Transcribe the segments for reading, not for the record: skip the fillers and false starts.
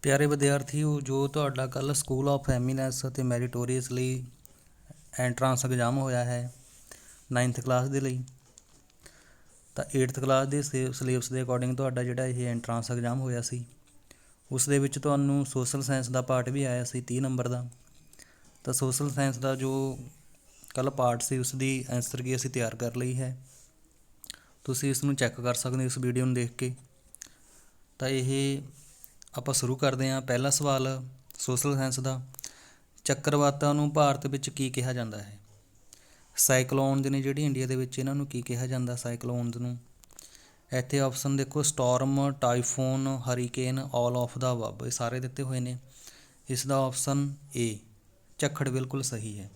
ਪਿਆਰੇ ਵਿਦਿਆਰਥੀਓ, ਜੋ ਤੁਹਾਡਾ ਕੱਲ੍ਹ ਸਕੂਲ ਆਫ ਐਮੀਨੈਂਸ ਅਤੇ ਮੈਰੀਟੋਰੀਅਸ ਲਈ ਐਂਟਰਾਂਸ ਐਗਜ਼ਾਮ ਹੋਇਆ ਹੈ 9th ਕਲਾਸ ਦੇ ਲਈ, ਤਾਂ 8th ਕਲਾਸ ਦੇ ਸਿਲੇਬਸ ਦੇ ਅਕੋਰਡਿੰਗ ਤੁਹਾਡਾ ਜਿਹੜਾ ਇਹ ਐਂਟਰਾਂਸ ਐਗਜ਼ਾਮ ਹੋਇਆ ਸੀ, ਉਸ ਦੇ ਵਿੱਚ ਤੁਹਾਨੂੰ ਸੋਸ਼ਲ ਸਾਇੰਸ ਦਾ ਪਾਰਟ ਵੀ ਆਇਆ ਸੀ 30 ਨੰਬਰ ਦਾ। ਤਾਂ ਸੋਸ਼ਲ ਸਾਇੰਸ ਦਾ ਜੋ ਕੱਲ੍ਹ ਪਾਰਟ ਸੀ ਉਸ ਦੀ ਆਨਸਰ ਕੀ ਅਸੀਂ ਤਿਆਰ ਕਰ ਲਈ ਹੈ। ਤੁਸੀਂ ਇਸ ਨੂੰ ਚੈੱਕ ਕਰ ਸਕਦੇ ਹੋ ਇਸ ਵੀਡੀਓ ਨੂੰ ਦੇਖ ਕੇ। ਤਾਂ ਇਹ ਆਪਾਂ ਸ਼ੁਰੂ ਕਰਦੇ ਹਾਂ। ਪਹਿਲਾ ਸਵਾਲ ਸੋਸ਼ਲ ਸਾਇੰਸ ਦਾ, ਚੱਕਰਵਾਤਾਂ ਨੂੰ ਭਾਰਤ ਵਿੱਚ ਕੀ ਕਿਹਾ ਜਾਂਦਾ ਹੈ? ਸਾਈਕਲੋਨਜ਼ ਨੇ ਜਿਹੜੀ ਇੰਡੀਆ ਦੇ ਵਿੱਚ, ਇਹਨਾਂ ਨੂੰ ਕੀ ਕਿਹਾ ਜਾਂਦਾ ਸਾਈਕਲੋਨਜ਼ ਨੂੰ? ਇੱਥੇ ਆਪਸ਼ਨ ਦੇਖੋ, storm, typhoon, hurricane, all of the above, ਇਹ ਸਾਰੇ ਦਿੱਤੇ ਹੋਏ ਨੇ। ਇਸ ਦਾ ਆਪਸ਼ਨ ਏ ਝੱਖੜ ਬਿਲਕੁਲ ਸਹੀ ਹੈ।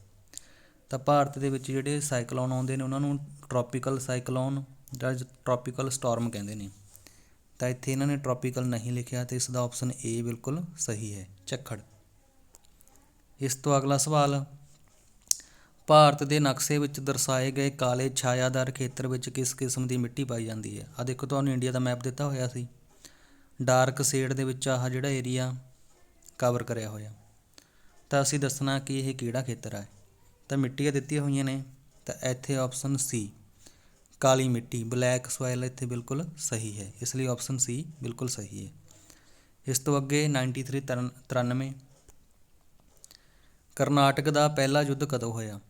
ਤਾਂ ਭਾਰਤ ਦੇ ਵਿੱਚ ਜਿਹੜੇ ਸਾਈਕਲੋਨ ਆਉਂਦੇ ਨੇ ਉਹਨਾਂ ਨੂੰ ਟਰੋਪੀਕਲ ਸਾਈਕਲੋਨ ਜਾਂ ਟਰੋਪੀਕਲ ਸਟੋਰਮ ਕਹਿੰਦੇ ਨੇ। ਤਾਂ ਇੱਥੇ ਇਹਨਾਂ ਨੇ ਟਰੋਪੀਕਲ ਨਹੀਂ ਲਿਖਿਆ, ਅਤੇ ਇਸ ਦਾ ਆਪਸ਼ਨ ਏ ਬਿਲਕੁਲ ਸਹੀ ਹੈ, ਝੱਖੜ। ਇਸ ਤੋਂ ਅਗਲਾ ਸਵਾਲ, ਭਾਰਤ ਦੇ ਨਕਸ਼ੇ ਵਿੱਚ ਦਰਸਾਏ ਗਏ ਕਾਲੇ ਛਾਇਆਦਾਰ ਖੇਤਰ ਵਿੱਚ ਕਿਸ ਕਿਸਮ ਦੀ ਮਿੱਟੀ ਪਾਈ ਜਾਂਦੀ ਹੈ? ਆਹ ਦੇਖੋ, ਤੁਹਾਨੂੰ ਇੰਡੀਆ ਦਾ ਮੈਪ ਦਿੱਤਾ ਹੋਇਆ ਸੀ, ਡਾਰਕ ਸ਼ੇਡ ਦੇ ਵਿੱਚ ਆਹ ਜਿਹੜਾ ਏਰੀਆ ਕਵਰ ਕਰਿਆ ਹੋਇਆ। ਤਾਂ ਅਸੀਂ ਦੱਸਣਾ ਕਿ ਇਹ ਕਿਹੜਾ ਖੇਤਰ ਹੈ। ਤਾਂ ਮਿੱਟੀਆਂ ਦਿੱਤੀਆਂ ਹੋਈਆਂ ਨੇ, ਤਾਂ ਇੱਥੇ ਆਪਸ਼ਨ ਸੀ ਕਾਲੀ ਮਿੱਟੀ, ਬਲੈਕ ਸੋਇਲ ਇੱਥੇ ਬਿਲਕੁਲ ਸਹੀ ਹੈ, ਇਸ ਲਈ ਆਪਸ਼ਨ ਸੀ ਬਿਲਕੁਲ ਸਹੀ ਹੈ। ਇਸ ਤੋਂ ਅੱਗੇ 93 ਕਰਨਾਟਕ ਦਾ ਪਹਿਲਾ ਯੁੱਧ ਕਦੋਂ ਹੋਇਆ?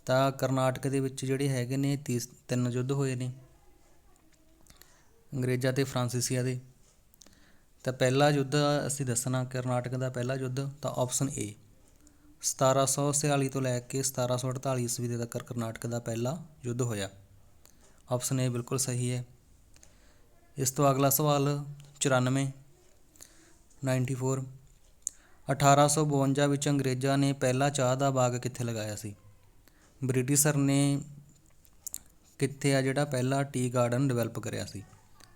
ਤਾਂ ਕਰਨਾਟਕ ਦੇ ਵਿੱਚ ਜਿਹੜੇ ਹੈਗੇ ਨੇ 3 ਯੁੱਧ ਹੋਏ ਨੇ, ਅੰਗਰੇਜ਼ਾਂ ਅਤੇ ਫਰਾਂਸੀਸੀਆਂ ਦੇ। ਤਾਂ ਪਹਿਲਾ ਯੁੱਧ ਅਸੀਂ ਦੱਸਣਾ ਕਰਨਾਟਕ ਦਾ ਪਹਿਲਾ ਯੁੱਧ, ਤਾਂ ਆਪਸ਼ਨ ਏ 1746 ਤੋਂ ਲੈ ਕੇ 1748 ਈਸਵੀ ਦੇ ਤੱਕ ਕਰਨਾਟਕ ਦਾ ਪਹਿਲਾ ਯੁੱਧ ਹੋਇਆ। ਆਪਸ਼ਨ ਏ ਬਿਲਕੁਲ ਸਹੀ ਹੈ। ਇਸ ਤੋਂ ਅਗਲਾ ਸਵਾਲ 94 1852 ਵਿੱਚ ਅੰਗਰੇਜ਼ਾਂ ਨੇ ਪਹਿਲਾ ਚਾਹ ਦਾ ਬਾਗ ਕਿੱਥੇ ਲਗਾਇਆ ਸੀ? ਬ੍ਰਿਟਿਸ਼ਰ ਨੇ ਕਿੱਥੇ ਆ ਜਿਹੜਾ ਪਹਿਲਾ ਟੀ ਗਾਰਡਨ ਡਿਵੈਲਪ ਕਰਿਆ ਸੀ?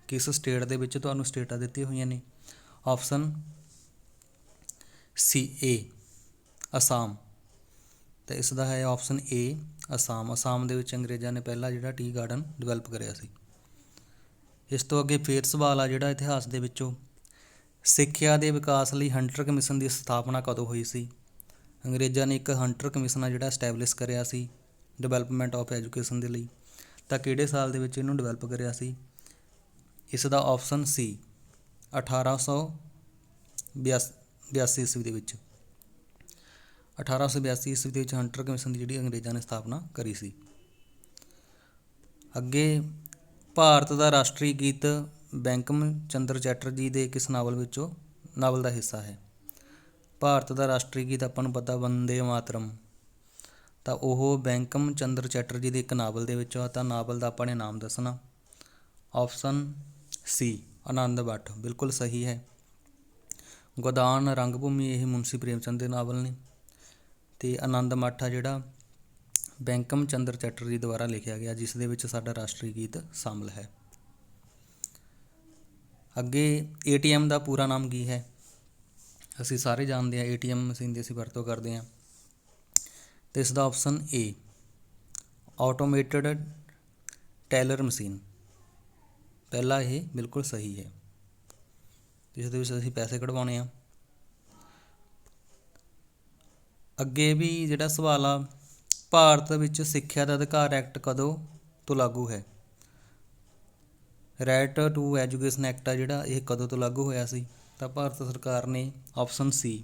ਕਿਸ ਸਟੇਟ ਦੇ ਵਿੱਚ? ਤੁਹਾਨੂੰ ਸਟੇਟਾਂ ਦਿੱਤੀਆਂ ਹੋਈਆਂ ਨੇ। ਆਪਸ਼ਨ ਸੀ ਏ ਅਸਾਮ। ਤਾਂ ਇਸ ਦਾ ਹੈ ਆਪਸ਼ਨ ਏ ਅਸਾਮ। ਅਸਾਮ ਦੇ ਵਿੱਚ ਅੰਗਰੇਜ਼ਾਂ ਨੇ ਪਹਿਲਾ ਜਿਹੜਾ ਟੀ ਗਾਰਡਨ ਡਿਵੈਲਪ ਕਰਿਆ ਸੀ। ਇਸ ਤੋਂ ਅੱਗੇ ਫੇਰ ਸਵਾਲ ਆ ਜਿਹੜਾ ਇਤਿਹਾਸ ਦੇ ਵਿੱਚੋਂ, ਸਿੱਖਿਆ ਦੇ ਵਿਕਾਸ ਲਈ ਹੰਟਰ ਕਮਿਸ਼ਨ ਦੀ ਸਥਾਪਨਾ ਕਦੋਂ ਹੋਈ ਸੀ? ਅੰਗਰੇਜ਼ਾਂ ਨੇ ਇੱਕ ਹੰਟਰ ਕਮਿਸ਼ਨ ਆ ਜਿਹੜਾ ਐਸਟੈਬਲਿਸ਼ ਕਰਿਆ ਸੀ ਡਿਵੈਲਪਮੈਂਟ ਆਫ ਐਜੂਕੇਸ਼ਨ ਦੇ ਲਈ। ਤਾਂ ਕਿਹੜੇ ਸਾਲ ਦੇ ਵਿੱਚ ਇਹਨੂੰ ਡਿਵੈਲਪ ਕਰਿਆ ਸੀ? ਇਸ ਦਾ ਆਪਸ਼ਨ ਸੀ 1882 ਈਸਵੀ ਦੇ ਵਿੱਚ। 1882 ਈਸਵੀ ਦੇ ਵਿੱਚ ਹੰਟਰ ਕਮਿਸ਼ਨ ਦੀ ਜਿਹੜੀ ਅੰਗਰੇਜ਼ਾਂ ਨੇ ਸਥਾਪਨਾ ਕਰੀ ਸੀ। ਅੱਗੇ ਭਾਰਤ ਦਾ ਰਾਸ਼ਟਰੀ ਗੀਤ ਬੰਕਿਮ ਚੰਦਰ ਚੈਟਰਜੀ ਦੇ ਕਿਸ ਨਾਵਲ ਦਾ ਹਿੱਸਾ ਹੈ? ਭਾਰਤ ਦਾ ਰਾਸ਼ਟਰੀ ਗੀਤ ਆਪਾਂ ਨੂੰ ਪਤਾ ਵੰਦੇ ਮਾਤਰਮ, ਤਾਂ ਉਹ ਬੰਕਿਮ ਚੰਦਰ ਚੈਟਰਜੀ ਦੇ ਇੱਕ ਨਾਵਲ ਦੇ ਵਿੱਚ ਆ। ਤਾਂ ਨਾਵਲ ਦਾ ਆਪਾਂ ਨੇ ਨਾਮ ਦੱਸਣਾ। ਆਪਸ਼ਨ ਸੀ ਆਨੰਦ ਭੱਠ ਬਿਲਕੁਲ ਸਹੀ ਹੈ। ਗੋਦਾਨ ਰੰਗਭੂਮੀ ਇਹ ਮੁਨਸ਼ੀ ਪ੍ਰੇਮਚੰਦ ਦੇ ਨਾਵਲ ਨੇ, ਅਤੇ ਆਨੰਦ ਮੱਠ ਆ ਜਿਹੜਾ ਬੰਕਿਮ ਚੰਦਰ ਚੈਟਰਜੀ ਦੁਆਰਾ ਲਿਖਿਆ ਗਿਆ, ਜਿਸ ਦੇ ਵਿੱਚ ਸਾਡਾ ਰਾਸ਼ਟਰੀ ਗੀਤ ਸ਼ਾਮਲ ਹੈ। ਅੱਗੇ ATM ਦਾ ਪੂਰਾ ਨਾਮ ਕੀ ਹੈ? ਅਸੀਂ ਸਾਰੇ ਜਾਣਦੇ ਹਾਂ ATM ਮਸ਼ੀਨ ਦੀ ਅਸੀਂ ਵਰਤੋਂ ਕਰਦੇ ਹਾਂ। ਅਤੇ ਇਸ ਦਾ option A automated teller machine, ਪਹਿਲਾ ਇਹ ਬਿਲਕੁਲ ਸਹੀ ਹੈ, ਜਿਸ ਦੇ ਵਿੱਚ ਅਸੀਂ ਪੈਸੇ ਕਢਵਾਉਣੇ ਆ। ਅੱਗੇ ਵੀ ਜਿਹੜਾ ਸਵਾਲ ਆ, ਭਾਰਤ ਵਿੱਚ ਸਿੱਖਿਆ ਦਾ ਅਧਿਕਾਰ ਐਕਟ ਕਦੋਂ ਤੋਂ ਲਾਗੂ ਹੈ? ਰਾਈਟ ਟੂ ਐਜੂਕੇਸ਼ਨ ਐਕਟ ਆ ਜਿਹੜਾ, ਇਹ ਕਦੋਂ ਤੋਂ ਲਾਗੂ ਹੋਇਆ ਸੀ? ਤਾਂ ਭਾਰਤ ਸਰਕਾਰ ਨੇ ਆਪਸ਼ਨ ਸੀ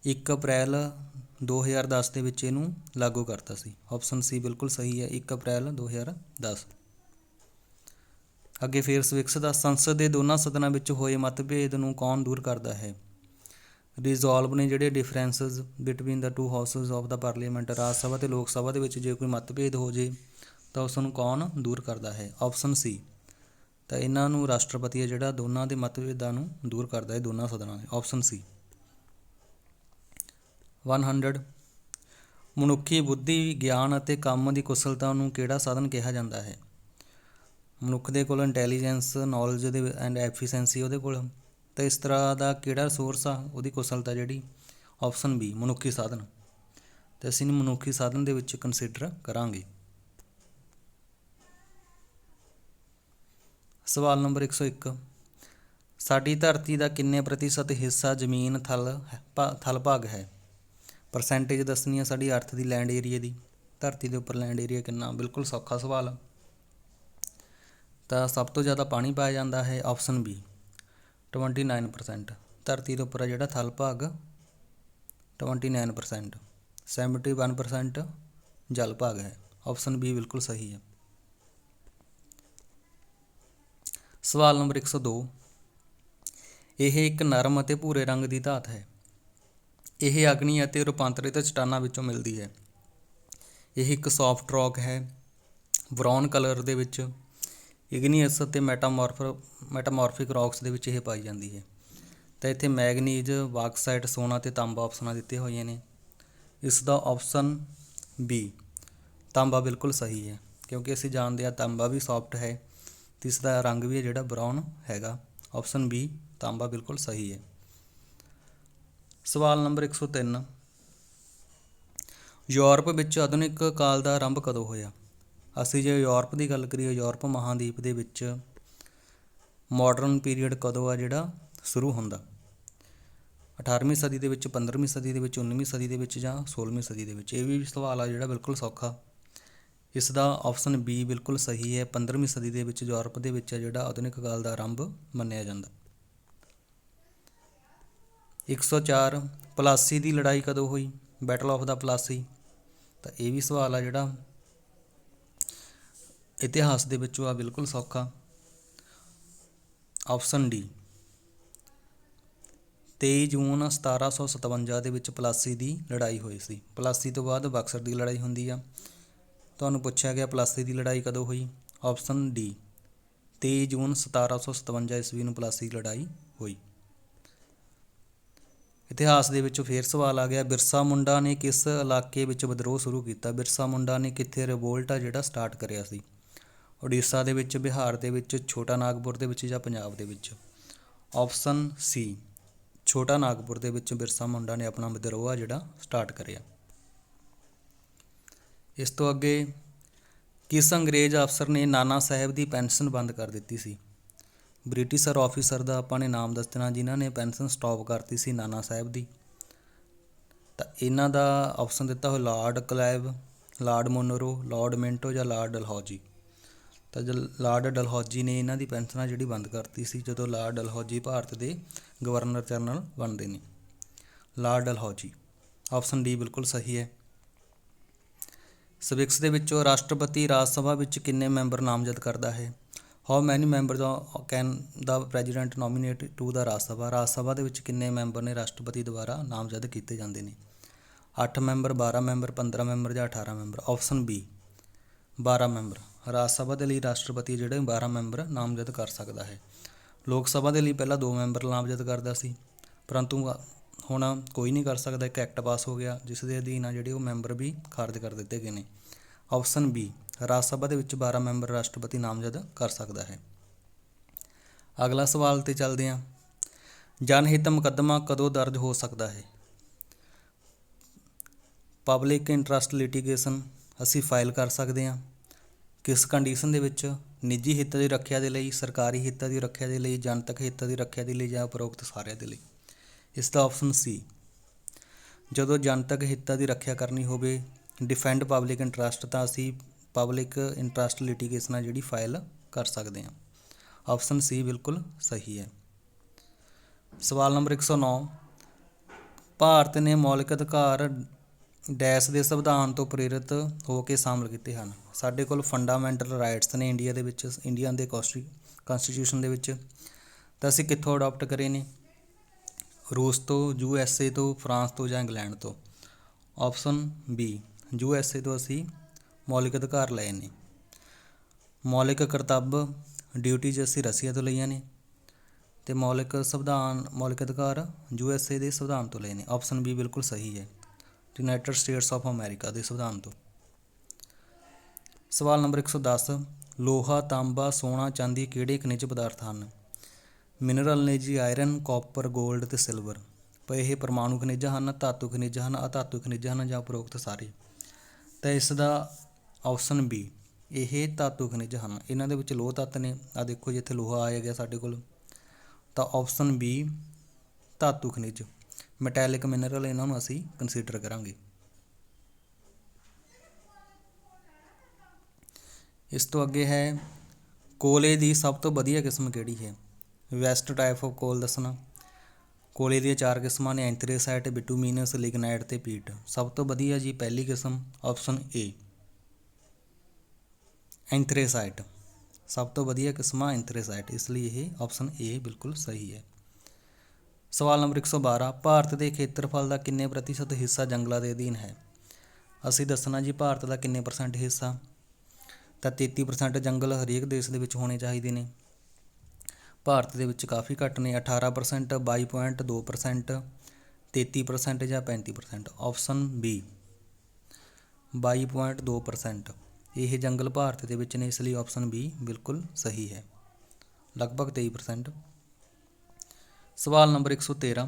1 ਅਪ੍ਰੈਲ 2010 ਦੇ ਵਿੱਚ ਇਹਨੂੰ ਲਾਗੂ ਕਰਤਾ ਸੀ। ਆਪਸ਼ਨ ਸੀ ਬਿਲਕੁਲ ਸਹੀ ਹੈ, 1 ਅਪ੍ਰੈਲ 2010। ਅੱਗੇ ਫੇਰ ਸਵਿਕਸ ਦਾ, ਸੰਸਦ ਦੇ ਦੋਨਾਂ ਸਦਨਾਂ ਵਿੱਚ ਹੋਏ ਮਤਭੇਦ ਨੂੰ ਕੌਣ ਦੂਰ ਕਰਦਾ ਹੈ? ਰਿਜ਼ੋਲਵ ਨੇ ਜਿਹੜੇ differences between the 2 houses of the parliament, Rajya Sabha ਅਤੇ ਲੋਕ ਸਭਾ ਦੇ ਵਿੱਚ ਜੇ ਕੋਈ ਮਤਭੇਦ ਹੋ ਜੇ ਤਾਂ ਉਸ ਨੂੰ ਕੌਣ ਦੂਰ ਕਰਦਾ ਹੈ? ਆਪਸ਼ਨ ਸੀ, ਤਾਂ ਇਹਨਾਂ ਨੂੰ ਰਾਸ਼ਟਰਪਤੀ ਹੈ ਜਿਹੜਾ ਦੋਨਾਂ ਦੇ ਮਤਭੇਦਾਂ ਨੂੰ ਦੂਰ ਕਰਦਾ ਹੈ, ਦੋਨਾਂ ਸਦਨਾਂ ਦੇ। ਆਪਸ਼ਨ ਸੀ। 100 ਮਨੁੱਖੀ ਬੁੱਧੀ, ਗਿਆਨ ਅਤੇ ਕੰਮ ਦੀ ਕੁਸ਼ਲਤਾ ਨੂੰ ਕਿਹੜਾ ਸਾਧਨ ਕਿਹਾ ਜਾਂਦਾ ਹੈ? ਮਨੁੱਖ ਦੇ ਕੋਲ ਇੰਟੈਲੀਜੈਂਸ, ਨੌਲੇਜ ਦੇ ਐਂਡ ਐਫੀਸ਼ੈਂਸੀ ਉਹਦੇ ਕੋਲ, ਤਾਂ ਇਸ ਤਰ੍ਹਾਂ ਦਾ ਕਿਹੜਾ ਸੋਰਸ ਆ ਉਹਦੀ ਕੁਸ਼ਲਤਾ ਜਿਹੜੀ? ਆਪਸ਼ਨ ਬੀ ਮਨੁੱਖੀ ਸਾਧਨ। ਅਤੇ ਅਸੀਂ ਇਹਨੂੰ ਮਨੁੱਖੀ ਸਾਧਨ ਦੇ ਵਿੱਚ ਕੰਸੀਡਰ ਕਰਾਂਗੇ। ਸਵਾਲ ਨੰਬਰ 101 ਸਾਡੀ ਧਰਤੀ ਦਾ ਕਿੰਨੇ ਪ੍ਰਤੀਸ਼ਤ ਹਿੱਸਾ ਜ਼ਮੀਨ ਥਲ ਭਾਗ ਹੈ। ਪਰਸੈਂਟੇਜ ਦੱਸਣੀ ਆ ਸਾਡੀ ਅਰਥ ਦੀ, ਲੈਂਡ ਏਰੀਏ ਦੀ। ਧਰਤੀ ਦੇ ਉੱਪਰ ਲੈਂਡ ਏਰੀਆ ਕਿੰਨਾ, ਬਿਲਕੁਲ ਸੌਖਾ ਸਵਾਲ ਆ। ਤਾਂ ਸਭ ਤੋਂ ਜ਼ਿਆਦਾ ਪਾਣੀ ਪਾਇਆ ਜਾਂਦਾ ਹੈ, ਆਪਸ਼ਨ ਬੀ 29%। ਧਰਤੀ ਦੇ ਉੱਪਰ ਆ ਜਿਹੜਾ ਥਲ ਭਾਗ 29%, 71% ਜਲ ਭਾਗ ਹੈ। ਆਪਸ਼ਨ ਬੀ ਬਿਲਕੁਲ ਸਹੀ ਹੈ। ਸਵਾਲ ਨੰਬਰ 102, ਇਹ ਇੱਕ ਨਰਮ ਅਤੇ ਭੂਰੇ ਰੰਗ ਦੀ ਧਾਤ ਹੈ। ਇਹ ਅਗਨੀ ਅਤੇ ਰੂਪਾਂਤਰਿਤ ਚਟਾਨਾਂ ਵਿੱਚੋਂ ਮਿਲਦੀ ਹੈ। ਇਹ ਇੱਕ ਸੌਫਟ ਰੌਕ ਹੈ, ਬਰਾਊਨ ਕਲਰ ਦੇ ਵਿੱਚ। ਇਗਨੀਅਸ ਅਤੇ ਮੈਟਾਮੋਰਫਿਕ ਰੌਕਸ ਦੇ ਵਿੱਚ ਇਹ ਪਾਈ ਜਾਂਦੀ ਹੈ। ਤਾਂ ਇੱਥੇ ਮੈਗਨੀਜ਼, ਬਾਕਸਾਈਟ, ਸੋਨਾ ਅਤੇ ਤਾਂਬਾ ਆਪਸ਼ਨਾਂ ਦਿੱਤੇ ਹੋਈਆਂ ਨੇ। ਇਸ ਦਾ ਆਪਸ਼ਨ ਬੀ ਤਾਂਬਾ ਬਿਲਕੁਲ ਸਹੀ ਹੈ, ਕਿਉਂਕਿ ਅਸੀਂ ਜਾਣਦੇ ਹਾਂ ਤਾਂਬਾ ਵੀ ਸੌਫਟ ਹੈ ਅਤੇ ਇਸ ਦਾ ਰੰਗ ਵੀ ਹੈ ਜਿਹੜਾ ਬਰਾਊਨ ਹੈਗਾ। ਆਪਸ਼ਨ ਬੀ ਤਾਂਬਾ ਬਿਲਕੁਲ ਸਹੀ ਹੈ। ਸਵਾਲ ਨੰਬਰ 103, ਯੂਰਪ ਵਿੱਚ ਆਧੁਨਿਕ ਕਾਲ ਦਾ ਆਰੰਭ ਕਦੋਂ ਹੋਇਆ। ਅਸੀਂ ਜੇ ਯੂਰਪ ਦੀ ਗੱਲ ਕਰੀਏ, ਯੂਰਪ ਮਹਾਂਦੀਪ ਦੇ ਵਿੱਚ ਮਾਡਰਨ ਪੀਰੀਅਡ ਕਦੋਂ ਆ ਜਿਹੜਾ ਸ਼ੁਰੂ ਹੁੰਦਾ, 18ਵੀਂ ਸਦੀ ਦੇ ਵਿੱਚ, 15ਵੀਂ ਸਦੀ ਦੇ ਵਿੱਚ, 19ਵੀਂ ਸਦੀ ਦੇ ਵਿੱਚ ਜਾਂ 16ਵੀਂ ਸਦੀ ਦੇ ਵਿੱਚ। ਇਹ ਵੀ ਸਵਾਲ ਆ ਜਿਹੜਾ ਬਿਲਕੁਲ ਸੌਖਾ। ਇਸ ਦਾ ਆਪਸ਼ਨ ਬੀ ਬਿਲਕੁਲ ਸਹੀ ਹੈ। 15ਵੀਂ ਸਦੀ ਦੇ ਵਿੱਚ ਯੂਰਪ ਦੇ ਵਿੱਚ ਜਿਹੜਾ ਆਧੁਨਿਕ ਕਾਲ ਦਾ ਆਰੰਭ ਮੰਨਿਆ ਜਾਂਦਾ। 104, ਪਲਾਸੀ ਦੀ ਲੜਾਈ ਕਦੋਂ ਹੋਈ, ਬੈਟਲ ਆਫ ਦਾ ਪਲਾਸੀ। ਤਾਂ ਇਹ ਵੀ ਸਵਾਲ ਆ ਜਿਹੜਾ ਇਤਿਹਾਸ ਦੇ ਵਿੱਚੋਂ ਆ, ਬਿਲਕੁਲ ਸੌਖਾ। ਆਪਸ਼ਨ ਡੀ 23 ਜੂਨ 1757 ਦੇ ਵਿੱਚ ਪਲਾਸੀ ਦੀ ਲੜਾਈ ਹੋਈ ਸੀ। ਪਲਾਸੀ ਤੋਂ ਬਾਅਦ ਬਕਸਰ ਦੀ ਲੜਾਈ ਹੁੰਦੀ ਆ। ਤੁਹਾਨੂੰ ਪੁੱਛਿਆ ਗਿਆ ਪਲਾਸੀ ਦੀ ਲੜਾਈ ਕਦੋਂ ਹੋਈ। ਆਪਸ਼ਨ ਡੀ 23 ਜੂਨ 1757 ਈਸਵੀ ਨੂੰ ਪਲਾਸੀ ਦੀ ਲੜਾਈ ਹੋਈ। ਇਤਿਹਾਸ ਦੇ ਵਿੱਚੋਂ ਫੇਰ ਸਵਾਲ ਆ ਗਿਆ, ਬਿਰਸਾ ਮੁੰਡਾ ਨੇ ਕਿਸ ਇਲਾਕੇ ਵਿੱਚ ਵਿਦਰੋਹ ਸ਼ੁਰੂ ਕੀਤਾ। ਬਿਰਸਾ ਮੁੰਡਾ ਨੇ ਕਿੱਥੇ ਰਿਵੋਲਟ ਆ ਜਿਹੜਾ ਸਟਾਰਟ ਕਰਿਆ ਸੀ। ਉੜੀਸਾ ਦੇ ਵਿੱਚ, ਬਿਹਾਰ ਦੇ ਵਿੱਚ, ਛੋਟਾ ਨਾਗਪੁਰ ਦੇ ਵਿੱਚ ਜਾਂ ਪੰਜਾਬ ਦੇ ਵਿੱਚ। ਆਪਸ਼ਨ ਸੀ ਛੋਟਾ ਨਾਗਪੁਰ ਦੇ ਵਿੱਚ ਬਿਰਸਾ ਮੁੰਡਾ ਨੇ ਆਪਣਾ ਵਿਦਰੋਹ ਆ ਜਿਹੜਾ ਸਟਾਰਟ ਕਰਿਆ। ਇਸ ਤੋਂ ਅੱਗੇ, ਕਿਸ ਅੰਗਰੇਜ਼ ਅਫਸਰ ਨੇ ਨਾਨਾ ਸਾਹਿਬ ਦੀ ਪੈਨਸ਼ਨ ਬੰਦ ਕਰ ਦਿੱਤੀ ਸੀ। ਬ੍ਰਿਟਿਸ਼ਰ ਆਫਿਸਰ ਦਾ ਆਪਾਂ ਨੇ ਨਾਮ ਦੱਸਣਾ ਜਿਨ੍ਹਾਂ ਨੇ ਪੈਨਸ਼ਨ ਸਟਾਪ ਕਰਤੀ ਸੀ ਨਾਨਾ ਸਾਹਿਬ ਦੀ। ਤਾਂ ਇਹਨਾਂ ਦਾ ਆਪਸ਼ਨ ਦਿੱਤਾ ਹੋਇਆ Lord Clive, Lord Munro, Lord Minto ਜਾਂ ਲਾਰਡ ਡਲਹੌਜੀ। ਤਾਂ ਲਾਰਡ ਡਲਹੌਜੀ ਨੇ ਇਹਨਾਂ ਦੀ ਪੈਨਸ਼ਨ ਜਿਹੜੀ ਬੰਦ ਕਰਤੀ ਸੀ, ਜਦੋਂ ਲਾਰਡ ਡਲਹੌਜੀ ਭਾਰਤ ਦੇ ਗਵਰਨਰ ਜਨਰਲ ਬਣਦੇ ਨੇ। ਲਾਰਡ ਡਲਹੌਜੀ। ਆਪਸ਼ਨ ਡੀ ਬਿਲਕੁਲ ਸਹੀ ਹੈ। ਸਵਿਕਸ ਦੇ ਵਿੱਚੋਂ ਰਾਸ਼ਟਰਪਤੀ ਰਾਜ ਸਭਾ ਵਿੱਚ ਕਿੰਨੇ ਮੈਂਬਰ ਨਾਮਜ਼ਦ ਕਰਦਾ ਹੈ। How many members can the president nominate to the Rajya Sabha. Rajya Sabha ਦੇ ਵਿੱਚ ਕਿੰਨੇ ਮੈਂਬਰ ਨੇ ਰਾਸ਼ਟਰਪਤੀ ਦੁਆਰਾ ਨਾਮਜ਼ਦ ਕੀਤੇ ਜਾਂਦੇ ਨੇ। 8 ਮੈਂਬਰ, 12 ਮੈਂਬਰ, 15 ਮੈਂਬਰ ਜਾਂ 18 member. Option B 12 member. Rajya Sabha ਦੇ ਲਈ ਰਾਸ਼ਟਰਪਤੀ ਜਿਹੜੇ 12 ਮੈਂਬਰ ਨਾਮਜ਼ਦ ਕਰ ਸਕਦਾ ਹੈ। ਲੋਕ ਸਭਾ ਦੇ ਲਈ ਪਹਿਲਾਂ 2 ਮੈਂਬਰ ਨਾਮਜ਼ਦ ਕਰਦਾ ਸੀ, ਪਰੰਤੂ ਹੁਣ ਕੋਈ ਨਹੀਂ ਕਰ ਸਕਦਾ। ਇੱਕ ਐਕਟ ਪਾਸ ਹੋ ਗਿਆ ਜਿਸ ਦੇ ਅਧੀਨ ਆ ਜਿਹੜੇ ਉਹ ਮੈਂਬਰ ਵੀ ਖਾਰਜ ਕਰ ਦਿੱਤੇ ਗਏ ਨੇ। ਆਪਸ਼ਨ ਬੀ ਰਾਜ ਸਭਾ ਦੇ ਵਿੱਚ 12 ਮੈਂਬਰ ਰਾਸ਼ਟਰਪਤੀ ਨਾਮਜ਼ਦ ਕਰ ਸਕਦਾ ਹੈ। ਅਗਲਾ ਸਵਾਲ 'ਤੇ ਚੱਲਦੇ ਹਾਂ। ਜਨਹਿਤ ਮੁਕੱਦਮਾ ਕਦੋਂ ਦਰਜ ਹੋ ਸਕਦਾ ਹੈ। ਪਬਲਿਕ ਇੰਟਰਸਟ ਲਿਟੀਗੇਸ਼ਨ ਅਸੀਂ ਫਾਈਲ ਕਰ ਸਕਦੇ ਹਾਂ। ਕਿਸ ਕੰਡੀਸ਼ਨ ਦੇ ਵਿੱਚ, ਨਿੱਜੀ ਹਿੱਤਾਂ ਦੀ ਰੱਖਿਆ ਦੇ ਲਈ, ਸਰਕਾਰੀ ਹਿੱਤਾਂ ਦੀ ਰੱਖਿਆ ਦੇ ਲਈ, ਜਨਤਕ ਹਿੱਤਾਂ ਦੀ ਰੱਖਿਆ ਦੇ ਲਈ ਜਾਂ ਉਪਰੋਕਤ ਸਾਰਿਆਂ ਦੇ ਲਈ। ਇਸ ਦਾ ਆਪਸ਼ਨ ਸੀ ਜਦੋਂ ਜਨਤਕ ਹਿੱਤਾਂ ਦੀ ਰੱਖਿਆ ਕਰਨੀ ਹੋਵੇ, ਡਿਫੈਂਡ ਪਬਲਿਕ ਇੰਟਰਸਟ, ਤਾਂ ਅਸੀਂ ਪਬਲਿਕ ਇੰਟਰਸਟ ਲਿਟੀਗੇਸ਼ਨ ਆ ਜਿਹੜੀ ਫਾਈਲ ਕਰ ਸਕਦੇ ਹਾਂ। ਆਪਸ਼ਨ ਸੀ ਬਿਲਕੁਲ ਸਹੀ ਹੈ। ਸਵਾਲ ਨੰਬਰ 109, ਭਾਰਤ ਨੇ ਮੌਲਿਕ ਅਧਿਕਾਰ ਡੈਸ਼ ਦੇ ਸੰਵਿਧਾਨ ਤੋਂ ਪ੍ਰੇਰਿਤ ਹੋ ਕੇ ਸ਼ਾਮਲ ਕੀਤੇ ਹਨ। ਸਾਡੇ ਕੋਲ ਫੰਡਾਮੈਂਟਲ ਰਾਈਟਸ ਨੇ ਇੰਡੀਆ ਦੇ ਵਿੱਚ, ਇੰਡੀਆ ਦੇ ਕੌਂਸਟੀਟਿਊਸ਼ਨ ਦੇ ਵਿੱਚ। ਤਾਂ ਅਸੀਂ ਕਿੱਥੋਂ ਅਡਾਪਟ ਕਰੇ ਨੇ, ਰੂਸ ਤੋਂ, USA ਤੋਂ, ਫਰਾਂਸ ਤੋਂ ਜਾਂ ਇੰਗਲੈਂਡ ਤੋਂ। ਆਪਸ਼ਨ ਬੀ USA ਤੋਂ ਅਸੀਂ ਮੌਲਿਕ ਅਧਿਕਾਰ ਲਏ ਨੇ। ਮੌਲਿਕ ਕਰਤੱਵ ਡਿਊਟੀਜ਼ ਅਸੀਂ ਰਸੀਆ ਤੋਂ ਲਈਆਂ ਨੇ ਅਤੇ ਮੌਲਿਕ ਅਧਿਕਾਰ USA ਦੇ ਸੰਵਿਧਾਨ ਤੋਂ ਲਏ ਨੇ। ਆਪਸ਼ਨ ਬੀ ਬਿਲਕੁਲ ਸਹੀ ਹੈ, ਯੂਨਾਈਟਿਡ ਸਟੇਟਸ ਆਫ ਅਮੈਰੀਕਾ ਦੇ ਸੰਵਿਧਾਨ ਤੋਂ। ਸਵਾਲ ਨੰਬਰ 110, ਲੋਹਾ, ਤਾਂਬਾ, ਸੋਨਾ, ਚਾਂਦੀ ਕਿਹੜੇ ਖਣਿਜ ਪਦਾਰਥ ਹਨ। ਮਿਨਰਲ ਨੇ ਜੀ ਆਇਰਨ, ਕਾਪਰ, ਗੋਲਡ ਅਤੇ ਸਿਲਵਰ। ਪਰ ਇਹ ਪਰਮਾਣੂ ਖਣਿਜ ਹਨ, ਧਾਤੂ ਖਣਿਜ ਹਨ, ਅਧਾਤੂ ਖਣਿਜ ਹਨ ਜਾਂ ਉਪਰੋਕਤ ਸਾਰੇ। ਤਾਂ ਇਸ ਦਾ ਆਪਸ਼ਨ ਬੀ ਇਹ ਧਾਤੂ ਖਣਿਜ ਹਨ। ਇਹਨਾਂ ਦੇ ਵਿੱਚ ਲੋਹ ਤੱਤ ਨੇ। ਆ ਦੇਖੋ ਜਿੱਥੇ ਲੋਹਾ ਆਇਆ ਗਿਆ ਸਾਡੇ ਕੋਲ, ਤਾਂ ਆਪਸ਼ਨ ਬੀ ਧਾਤੂ ਖਣਿਜ, ਮੈਟੈਲਿਕ ਮਿਨਰਲ ਇਹਨਾਂ ਨੂੰ ਅਸੀਂ ਕੰਸੀਡਰ ਕਰਾਂਗੇ। ਇਸ ਤੋਂ ਅੱਗੇ ਹੈ ਕੋਲੇ ਦੀ ਸਭ ਤੋਂ ਵਧੀਆ ਕਿਸਮ ਕਿਹੜੀ ਹੈ। ਵੈਸਟ ਟਾਈਪ ਆਫ ਕੋਲ ਦੱਸਣਾ। ਕੋਲੇ ਦੀਆਂ 4 ਕਿਸਮਾਂ ਨੇ, ਐਂਥਰੇਸਾਈਟ, ਬਿਟੂਮੀਨਸ, ਲਿਗਨਾਈਟ ਤੇ ਪੀਟ। ਸਭ ਤੋਂ ਵਧੀਆ ਜੀ ਪਹਿਲੀ ਕਿਸਮ ਆਪਸ਼ਨ ਏ ਐਂਥਰੇਸਾਈਟ। ਸਭ ਤੋਂ ਵਧੀਆ ਕਿਸਮ ਐਂਥਰੇਸਾਈਟ, ਇਸ ਲਈ ਇਹ ਆਪਸ਼ਨ ਏ ਬਿਲਕੁਲ ਸਹੀ ਹੈ। ਸਵਾਲ ਨੰਬਰ 112, ਭਾਰਤ ਦੇ ਖੇਤਰਫਲ ਦਾ ਕਿੰਨੇ ਪ੍ਰਤੀਸ਼ਤ ਹਿੱਸਾ ਜੰਗਲਾਂ ਦੇ ਅਧੀਨ ਹੈ। ਅਸੀਂ ਦੱਸਣਾ ਜੀ ਭਾਰਤ ਦਾ ਕਿੰਨੇ % ਹਿੱਸਾ, ਤਾਂ 33% ਜੰਗਲ ਹਰੇਕ ਦੇਸ਼ ਦੇ ਵਿੱਚ ਹੋਣੇ ਚਾਹੀਦੇ ਨੇ। ਭਾਰਤ ਦੇ ਵਿੱਚ ਕਾਫੀ ਘੱਟ ਨੇ, 18%, 22.2%, 33% ਜਾਂ 35%। ਆਪਸ਼ਨ ਬੀ 22.2% ਇਹ ਜੰਗਲ ਭਾਰਤ ਦੇ ਵਿੱਚ ਨੇ, ਇਸ ਲਈ ਆਪਸ਼ਨ ਬੀ ਬਿਲਕੁਲ ਸਹੀ ਹੈ, ਲਗਭਗ 23%। ਸਵਾਲ ਨੰਬਰ 113,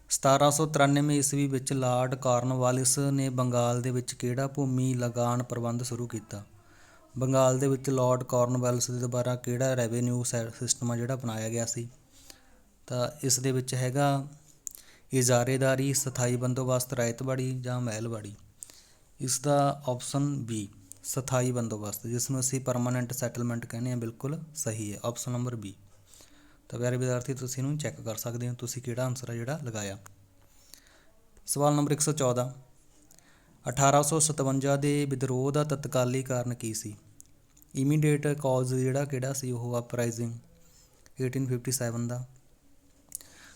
1793 ਈਸਵੀ ਵਿੱਚ ਲਾਰਡ ਕਾਰਨਵਾਲਿਸ ਨੇ ਬੰਗਾਲ ਦੇ ਵਿੱਚ ਕਿਹੜਾ ਭੂਮੀ ਲਗਾਨ ਪ੍ਰਬੰਧ ਸ਼ੁਰੂ ਕੀਤਾ। ਬੰਗਾਲ ਦੇ ਵਿੱਚ ਲਾਰਡ ਕਾਰਨਵਾਲਿਸ ਦੇ ਦੁਆਰਾ ਕਿਹੜਾ ਰੈਵਨਿਊ ਸਿਸਟਮ ਆ ਜਿਹੜਾ ਅਪਣਾਇਆ ਗਿਆ ਸੀ, ਤਾਂ ਇਸ ਦੇ ਵਿੱਚ ਹੈਗਾ ਇਜਾਰੇਦਾਰੀ, ਸਥਾਈ ਬੰਦੋਬਸਤ, ਰਾਇਤਵਾੜੀ ਜਾਂ ਮਹਿਲਵਾੜੀ। ਇਸ ਦਾ ਆਪਸ਼ਨ ਬੀ ਸਥਾਈ ਬੰਦੋਬਸਤ, ਜਿਸ ਨੂੰ ਅਸੀਂ ਪਰਮਾਨੈਂਟ ਸੈਟਲਮੈਂਟ ਕਹਿੰਦੇ ਹਾਂ, ਬਿਲਕੁਲ ਸਹੀ ਹੈ, ਆਪਸ਼ਨ ਨੰਬਰ ਬੀ। ਤਾਂ ਪਿਆਰੇ ਵਿਦਿਆਰਥੀ ਤੁਸੀਂ ਇਹਨੂੰ ਚੈੱਕ ਕਰ ਸਕਦੇ ਹੋ ਤੁਸੀਂ ਕਿਹੜਾ ਆਨਸਰ ਹੈ ਜਿਹੜਾ ਲਗਾਇਆ। ਸਵਾਲ ਨੰਬਰ 114, 1857 ਦੇ ਵਿਦਰੋਹ ਦਾ ਤਤਕਾਲੀ ਕਾਰਨ ਕੀ ਸੀ। ਇਮੀਡੀਏਟ ਕਾਜ਼ ਜਿਹੜਾ ਕਿਹੜਾ ਸੀ ਉਹ ਅਪਰਾਈਜ਼ਿੰਗ 1857 ਦਾ।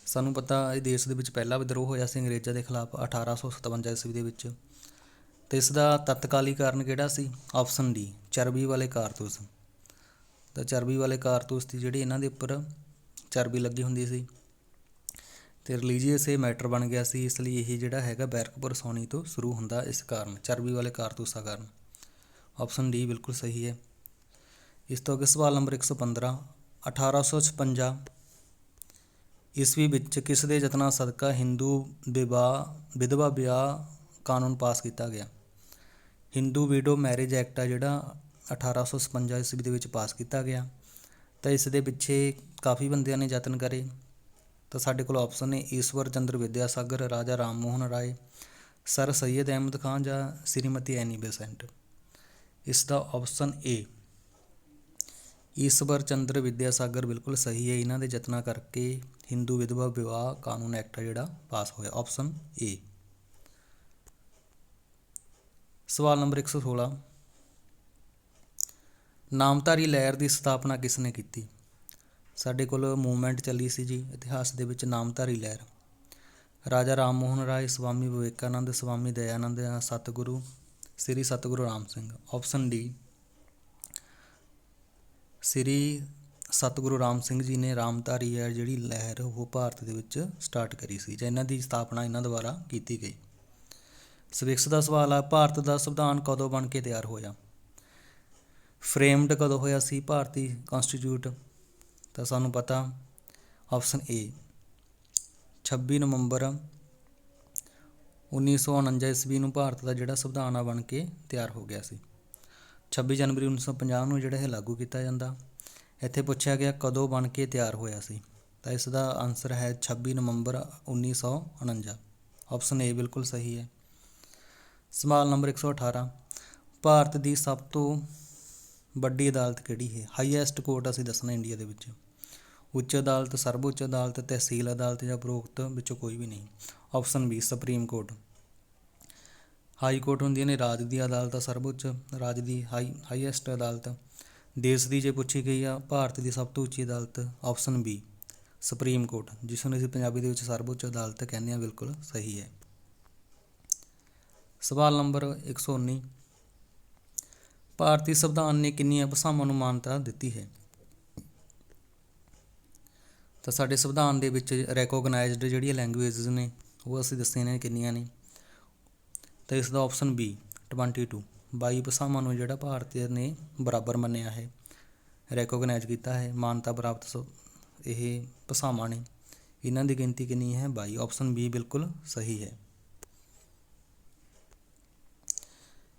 ਸਾਨੂੰ ਪਤਾ ਇਹ ਦੇਸ਼ ਦੇ ਵਿੱਚ ਪਹਿਲਾ ਵਿਦਰੋਹ ਹੋਇਆ ਸੀ ਅੰਗਰੇਜ਼ਾਂ ਦੇ ਖਿਲਾਫ 1857 ਈਸਵੀ ਦੇ ਵਿੱਚ। ਅਤੇ ਇਸ ਦਾ ਤਤਕਾਲੀ ਕਾਰਨ ਕਿਹੜਾ ਸੀ, ਆਪਸ਼ਨ ਡੀ ਚਰਬੀ ਵਾਲੇ ਕਾਰਤੂਸ। ਤਾਂ ਚਰਬੀ ਵਾਲੇ ਕਾਰਤੂਸ ਦੀ ਜਿਹੜੀ ਇਹਨਾਂ ਦੇ ਉੱਪਰ ਚਰਬੀ ਲੱਗੀ ਹੁੰਦੀ ਸੀ ਅਤੇ ਰਿਲੀਜੀਅਸ ਇਹ ਮੈਟਰ ਬਣ ਗਿਆ ਸੀ, ਇਸ ਲਈ ਇਹ ਜਿਹੜਾ ਹੈਗਾ ਬੈਰਕਪੁਰ ਸੋਨੀ ਤੋਂ ਸ਼ੁਰੂ ਹੁੰਦਾ, ਇਸ ਕਾਰਨ ਚਰਬੀ ਵਾਲੇ ਕਾਰਤੂਸਾਂ ਕਾਰਨ। ਆਪਸ਼ਨ ਡੀ ਬਿਲਕੁਲ ਸਹੀ ਹੈ। ਇਸ ਤੋਂ ਅੱਗੇ ਸਵਾਲ ਨੰਬਰ 115, 1856 ਈਸਵੀ ਵਿੱਚ ਕਿਸ ਦੇ ਯਤਨਾਂ ਸਦਕਾ ਹਿੰਦੂ ਵਿਧਵਾ ਵਿਆਹ ਕਾਨੂੰਨ ਪਾਸ ਕੀਤਾ ਗਿਆ। ਹਿੰਦੂ ਵੀਡੋ ਮੈਰਿਜ ਐਕਟ ਆ ਜਿਹੜਾ 1856 ਈਸਵੀ ਦੇ ਵਿੱਚ ਪਾਸ ਕੀਤਾ ਗਿਆ। ਤਾਂ ਇਸ ਦੇ ਪਿੱਛੇ ਕਾਫੀ ਬੰਦਿਆਂ ਨੇ ਯਤਨ ਕਰੇ। ਤਾਂ ਸਾਡੇ ਕੋਲ ਆਪਸ਼ਨ ਨੇ ਈਸ਼ਵਰ ਚੰਦਰ ਵਿਦਿਆਸਾਗਰ, ਰਾਜਾ ਰਾਮ ਮੋਹਨ ਰਾਏ, ਸਰ ਸੈਯਦ ਅਹਿਮਦ ਖਾਨ ਜਾਂ ਸ਼੍ਰੀਮਤੀ ਐਨੀ ਬੇਸੈਂਟ। ਇਸ ਦਾ ਆਪਸ਼ਨ ਏ ਈਸ਼ਵਰ ਚੰਦਰ ਵਿਦਿਆਸਾਗਰ ਬਿਲਕੁਲ ਸਹੀ ਹੈ। ਇਹਨਾਂ ਦੇ ਯਤਨਾਂ ਕਰਕੇ ਹਿੰਦੂ ਵਿਧਵਾ ਵਿਵਾਹ ਕਾਨੂੰਨ ਐਕਟ ਜਿਹੜਾ ਪਾਸ ਹੋਇਆ, ਆਪਸ਼ਨ ਏ। ਸਵਾਲ ਨੰਬਰ 116, ਨਾਮਧਾਰੀ ਲਹਿਰ ਦੀ ਸਥਾਪਨਾ ਕਿਸ ਨੇ ਕੀਤੀ। ਸਾਡੇ ਕੋਲ ਮੂਵਮੈਂਟ ਚੱਲੀ ਸੀ ਜੀ ਇਤਿਹਾਸ ਦੇ ਵਿੱਚ ਨਾਮਧਾਰੀ ਲਹਿਰ। ਰਾਜਾ ਰਾਮ ਮੋਹਨ ਰਾਏ, ਸਵਾਮੀ ਵਿਵੇਕਾਨੰਦ, ਸਵਾਮੀ ਦਇਆਨੰਦ ਜਾਂ ਸਤਿਗੁਰੂ ਸ੍ਰੀ ਸਤਿਗੁਰੂ ਰਾਮ ਸਿੰਘ। ਆਪਸ਼ਨ ਡੀ ਸ੍ਰੀ ਸਤਿਗੁਰੂ ਰਾਮ ਸਿੰਘ ਜੀ ਨੇ ਨਾਮਧਾਰੀ ਹੈ ਜਿਹੜੀ ਲਹਿਰ ਉਹ ਭਾਰਤ ਦੇ ਵਿੱਚ ਸਟਾਰਟ ਕਰੀ ਸੀ, ਜਾਂ ਇਹਨਾਂ ਦੀ ਸਥਾਪਨਾ ਇਹਨਾਂ ਦੁਆਰਾ ਕੀਤੀ ਗਈ। ਸਵਿਕਸ ਦਾ ਸਵਾਲ ਆ, ਭਾਰਤ ਦਾ ਸੰਵਿਧਾਨ ਕਦੋਂ ਬਣ ਕੇ ਤਿਆਰ ਹੋਇਆ। ਫਰੇਮਡ ਕਦੋਂ ਹੋਇਆ ਸੀ ਭਾਰਤੀ ਕੌਂਸਟੀਟਿਊਟ। ਤਾਂ ਸਾਨੂੰ ਪਤਾ ਆਪਸ਼ਨ ਏ 26 ਨਵੰਬਰ 1949 ਈਸਵੀ ਨੂੰ ਭਾਰਤ ਦਾ ਜਿਹੜਾ ਸੰਵਿਧਾਨ ਆ ਬਣ ਕੇ ਤਿਆਰ ਹੋ ਗਿਆ ਸੀ। 26 ਜਨਵਰੀ 1950 ਨੂੰ ਜਿਹੜਾ ਇਹ ਲਾਗੂ ਕੀਤਾ ਜਾਂਦਾ। ਇੱਥੇ ਪੁੱਛਿਆ ਗਿਆ ਕਦੋਂ ਬਣ ਕੇ ਤਿਆਰ ਹੋਇਆ ਸੀ, ਤਾਂ ਇਸ ਦਾ ਆਨਸਰ ਹੈ 26 ਨਵੰਬਰ 1949। ਆਪਸ਼ਨ ਏ ਬਿਲਕੁਲ ਸਹੀ ਹੈ। ਸਵਾਲ ਨੰਬਰ 118, ਭਾਰਤ ਦੀ ਸਭ ਤੋਂ ਵੱਡੀ ਅਦਾਲਤ ਕਿਹੜੀ ਹੈ। ਹਾਈਐਸਟ ਕੋਰਟ ਅਸੀਂ ਦੱਸਣਾ ਇੰਡੀਆ ਦੇ ਵਿੱਚ। ਉੱਚ ਅਦਾਲਤ, ਸਰਵਉੱਚ ਅਦਾਲਤ, ਤਹਿਸੀਲ ਅਦਾਲਤ ਜਾਂ ਉਪਰੋਕਤ ਵਿੱਚੋਂ ਕੋਈ ਵੀ ਨਹੀਂ। Option B supreme court. High court ਹੁੰਦੀਆਂ ਨੇ ਰਾਜ ਦੀ ਅਦਾਲਤ, ਸਰਵਉੱਚ ਰਾਜ ਦੀ ਹਾਈਐਸਟ ਅਦਾਲਤ। ਦੇਸ਼ ਦੀ ਜੇ ਪੁੱਛੀ ਗਈ ਆ ਭਾਰਤ ਦੀ ਸਭ ਤੋਂ ਉੱਚੀ ਅਦਾਲਤ, ਆਪਸ਼ਨ ਬੀ ਸੁਪਰੀਮ ਕੋਰਟ, ਜਿਸ ਨੂੰ ਅਸੀਂ ਪੰਜਾਬੀ ਦੇ ਵਿੱਚ ਸਰਵਉੱਚ ਅਦਾਲਤ ਕਹਿੰਦੇ ਹਾਂ, ਬਿਲਕੁਲ ਸਹੀ ਹੈ। ਸਵਾਲ ਨੰਬਰ 119, ਭਾਰਤੀ ਸੰਵਿਧਾਨ ਨੇ ਕਿੰਨੀਆਂ ਭਾਸ਼ਾਵਾਂ ਨੂੰ ਮਾਨਤਾ ਦਿੱਤੀ ਹੈ। ਤਾਂ ਸਾਡੇ ਸੰਵਿਧਾਨ ਦੇ ਵਿੱਚ ਰੈਕੋਗਨਾਈਜ਼ਡ ਜਿਹੜੀਆਂ ਲੈਂਗੁਏਜਸ ਨੇ ਉਹ ਅਸੀਂ ਦੱਸੀਆਂ ਨੇ ਕਿੰਨੀਆਂ ਨੇ। ਤਾਂ ਇਸ ਦਾ ਆਪਸ਼ਨ ਬੀ 22 ਭਾਸ਼ਾਵਾਂ ਨੂੰ ਜਿਹੜਾ ਭਾਰਤ ਨੇ ਬਰਾਬਰ ਮੰਨਿਆ ਹੈ, ਰੈਕੋਗਨਾਈਜ਼ ਕੀਤਾ ਹੈ, ਮਾਨਤਾ ਪ੍ਰਾਪਤ ਇਹ ਭਾਸ਼ਾਵਾਂ ਨੇ। ਇਹਨਾਂ ਦੀ ਗਿਣਤੀ ਕਿੰਨੀ ਹੈ 22। ਆਪਸ਼ਨ ਬੀ ਬਿਲਕੁਲ ਸਹੀ ਹੈ।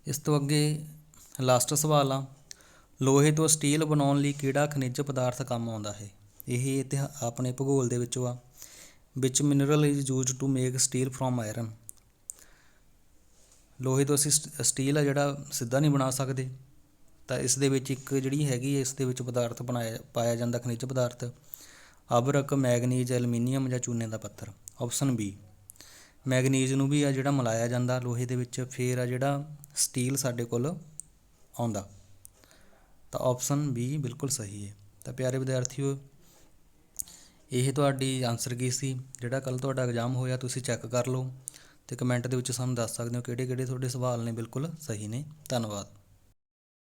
ਇਸ ਤੋਂ ਅੱਗੇ ਲਾਸਟ ਸਵਾਲ ਆ, ਲੋਹੇ ਤੋਂ ਸਟੀਲ ਬਣਾਉਣ ਲਈ ਕਿਹੜਾ ਖਣਿਜ ਪਦਾਰਥ ਕੰਮ ਆਉਂਦਾ ਹੈ। ਇਹ ਆਪਣੇ ਭੂਗੋਲ ਦੇ ਵਿੱਚੋਂ ਆ। Which mineral is used to make steel from iron. ਲੋਹੇ ਤੋਂ ਅਸੀਂ ਸਟੀਲ ਆ ਜਿਹੜਾ ਸਿੱਧਾ ਨਹੀਂ ਬਣਾ ਸਕਦੇ, ਤਾਂ ਇਸ ਦੇ ਵਿੱਚ ਇੱਕ ਜਿਹੜੀ ਹੈਗੀ ਹੈ, ਇਸ ਦੇ ਵਿੱਚ ਪਦਾਰਥ ਪਾਇਆ ਜਾਂਦਾ, ਖਣਿਜ ਪਦਾਰਥ ਅਬਰਕ, ਮੈਗਨੀਜ਼, ਐਲੂਮੀਨੀਅਮ ਜਾਂ ਚੂਨੇ ਦਾ ਪੱਥਰ। ਆਪਸ਼ਨ ਬੀ, ਮੈਗਨੀਜ਼ ਨੂੰ ਵੀ ਆ ਜਿਹੜਾ ਮਿਲਾਇਆ ਜਾਂਦਾ ਲੋਹੇ ਦੇ ਵਿੱਚ, ਫਿਰ ਆ ਜਿਹੜਾ ਸਟੀਲ ਸਾਡੇ ਕੋਲ ਆਉਂਦਾ। ਤਾਂ ਆਪਸ਼ਨ ਬੀ ਬਿਲਕੁਲ ਸਹੀ ਹੈ। ਤਾਂ ਪਿਆਰੇ ਵਿਦਿਆਰਥੀਓ, ਇਹ ਤੁਹਾਡੀ ਆਨਸਰ ਕੀ ਸੀ। ਜਿਹੜਾ ਕੱਲ੍ਹ ਤੁਹਾਡਾ ਐਗਜ਼ਾਮ ਹੋਇਆ ਤੁਸੀਂ ਚੈੱਕ ਕਰ ਲਓ ਅਤੇ ਕਮੈਂਟ ਦੇ ਵਿੱਚ ਸਾਨੂੰ ਦੱਸ ਸਕਦੇ ਹੋ ਕਿਹੜੇ ਕਿਹੜੇ ਤੁਹਾਡੇ ਸਵਾਲ ਨੇ ਬਿਲਕੁਲ ਸਹੀ ਨੇ। ਧੰਨਵਾਦ।